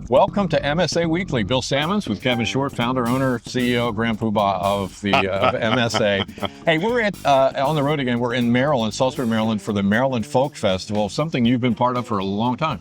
Welcome to MSA Weekly. Bill Sammons with Kevin Short, founder, owner, CEO, Grand Poobah of the of MSA. Hey, we're on the road again. We're in Maryland, Salisbury, Maryland, for the Maryland Folk Festival, something you've been part of for a long time.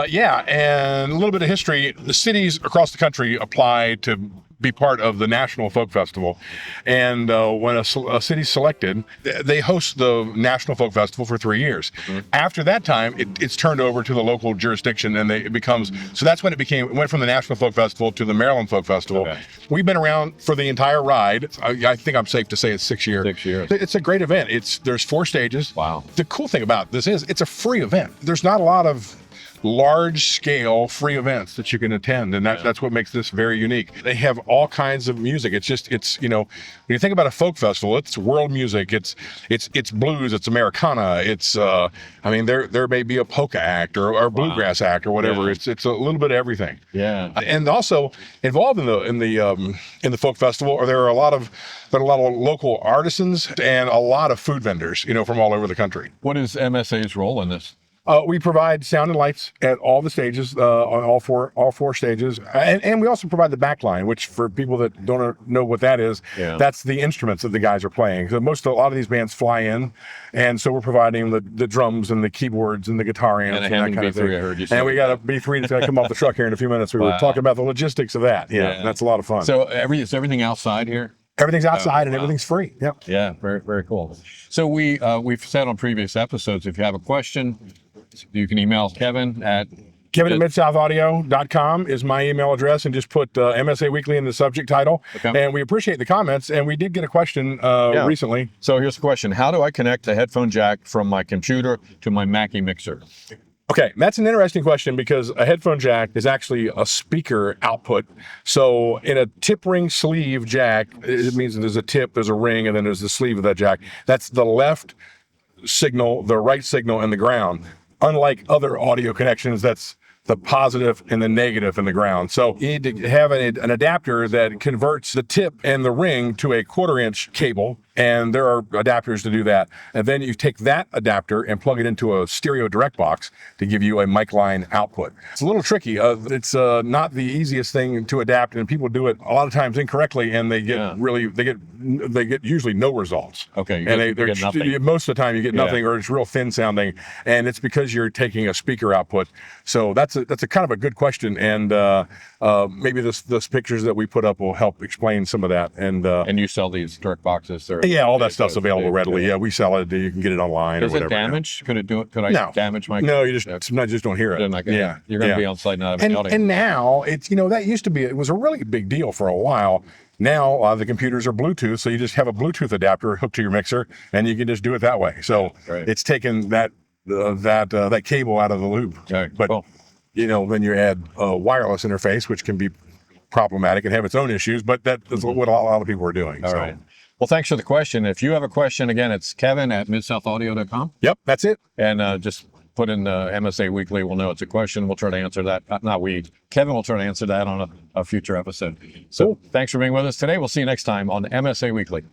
Yeah, and a little bit of history. The cities across the country apply to be part of the National Folk Festival. And when a city's selected, they host the National Folk Festival for 3 years. Mm-hmm. After that time, it's turned over to the local jurisdiction, and it becomes, so that's when it went from the National Folk Festival to the Maryland Folk Festival. Okay. We've been around for the entire ride. I think I'm safe to say it's 6 years. 6 years. It's a great event. There's 4 stages. Wow. The cool thing about this is it's a free event. There's not a lot of large-scale free events that you can attend, and that's what makes this very unique. They have all kinds of music. It's when you think about a folk festival, it's world music. It's blues. It's Americana. It's there may be a polka act or a bluegrass act or whatever. Yeah. It's a little bit of everything. Yeah. And also involved in the folk festival, there are a lot of local artisans and a lot of food vendors, from all over the country. What is MSA's role in this? We provide sound and lights at all the stages, on all four stages, and we also provide the back line, which for people that don't know what that is, that's the instruments that the guys are playing. So a lot of these bands fly in, and so we're providing the drums and the keyboards and the guitar amps and that kind of thing. I heard you say. And we got a B3 that's going to come off the truck here in a few minutes. We were talking about the logistics of that. Yeah, that's a lot of fun. So is everything outside here? Everything's outside and everything's free. Yep. Yeah, very, very cool. So we've said on previous episodes, if you have a question, you can email Kevin at Kevin@MidSouthAudio.com is my email address, and just put MSA Weekly in the subject title. Okay. And we appreciate the comments. And we did get a question recently. So here's the question: how do I connect the headphone jack from my computer to my Mackie mixer? Okay, that's an interesting question, because a headphone jack is actually a speaker output. So in a tip ring sleeve jack, it means there's a tip, there's a ring, and then there's the sleeve of that jack. That's the left signal, the right signal, and the ground. Unlike other audio connections, that's the positive and the negative in the ground. So you need to have an adapter that converts the tip and the ring to a 1/4-inch cable, and there are adapters to do that. And then you take that adapter and plug it into a stereo direct box to give you a mic line output. It's a little tricky. It's not the easiest thing to adapt, and people do it a lot of times incorrectly, and they get usually no results. Okay, you get nothing. Most of the time you get nothing, or it's real thin sounding, and it's because you're taking a speaker output. So that's a kind of a good question, and maybe those pictures that we put up will help explain some of that. And you sell these direct boxes? Yeah, all that stuff's available readily. Yeah, we sell it. You can get it online. Does or whatever. It damage? Could it do it? Could I damage my? No, sometimes you just don't hear it. You're going to be on site, not having audio. And now it's that used to be, it was a really big deal for a while. Now the computers are Bluetooth, so you just have a Bluetooth adapter hooked to your mixer, and you can just do it that way. So it's taken that cable out of the loop. Right. But cool. Then you add a wireless interface, which can be problematic and have its own issues, but that's what a lot of people are doing. All right. Well, thanks for the question. If you have a question, again, it's Kevin@MidSouthAudio.com. Yep, that's it. And just put in MSA Weekly. We'll know it's a question. We'll try to answer that. Kevin will try to answer that on a future episode. So Thanks for being with us today. We'll see you next time on MSA Weekly.